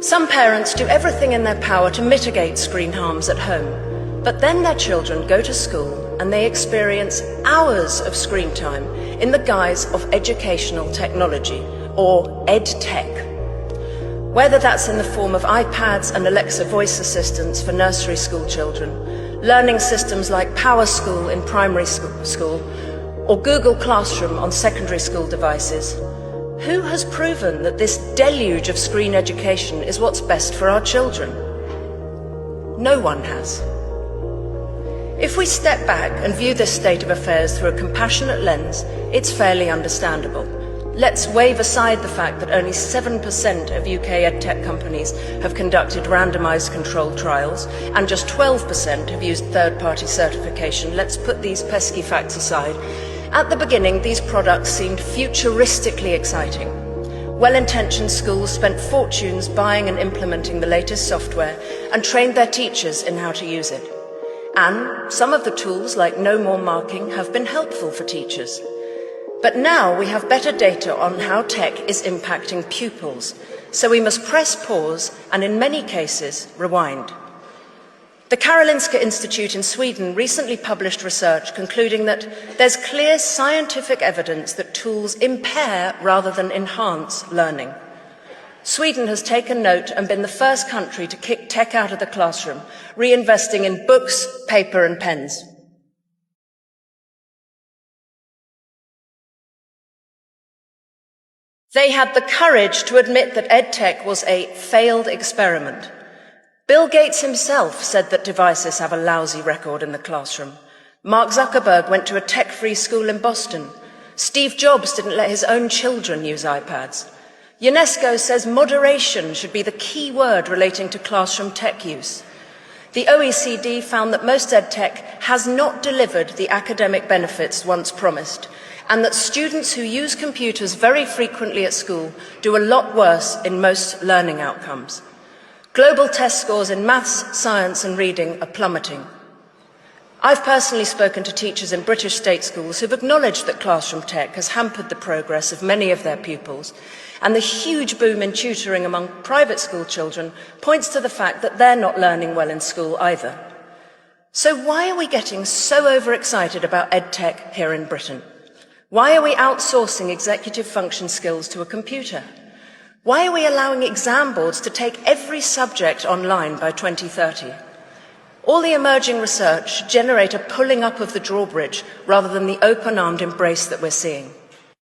Some parents do everything in their power to mitigate screen harms at home, but then their children go to school and they experience hours of screen time in the guise of educational technology, or ed-tech. Whether that's in the form of iPads and Alexa voice assistants for nursery school children, learning systems like PowerSchool in primary school, or Google Classroom on secondary school devices, who has proven that this deluge of screen education is what's best for our children? No one has. If we step back and view this state of affairs through a compassionate lens, it's fairly understandable. Let's wave aside the fact that only 7% of UK edtech companies have conducted randomised controlled trials and just 12% have used third-party certification. Let's put these pesky facts aside. At the beginning, these products seemed futuristically exciting. Well-intentioned schools spent fortunes buying and implementing the latest software and trained their teachers in how to use it. And some of the tools, like no more marking, have been helpful for teachers. But now we have better data on how tech is impacting pupils, so we must press pause and, in many cases, rewind. The Karolinska Institute in Sweden recently published research concluding that there's clear scientific evidence that tools impair rather than enhance learning. Sweden has taken note and been the first country to kick tech out of the classroom, reinvesting in books, paper and pens. They had the courage to admit that EdTech was a failed experiment. Bill Gates himself said that devices have a lousy record in the classroom. Mark Zuckerberg went to a tech-free school in Boston. Steve Jobs didn't let his own children use iPads. UNESCO says moderation should be the key word relating to classroom tech use. The OECD found that most EdTech has not delivered the academic benefits once promised, and that students who use computers very frequently at school do a lot worse in most learning outcomes. Global test scores in maths, science and reading are plummeting. I've personally spoken to teachers in British state schools who've acknowledged that classroom tech has hampered the progress of many of their pupils, and the huge boom in tutoring among private school children points to the fact that they're not learning well in school either. So why are we getting so overexcited about EdTech here in Britain? Why are we outsourcing executive function skills to a computer? Why are we allowing exam boards to take every subject online by 2030? All the emerging research should generate a pulling up of the drawbridge rather than the open-armed embrace that we're seeing.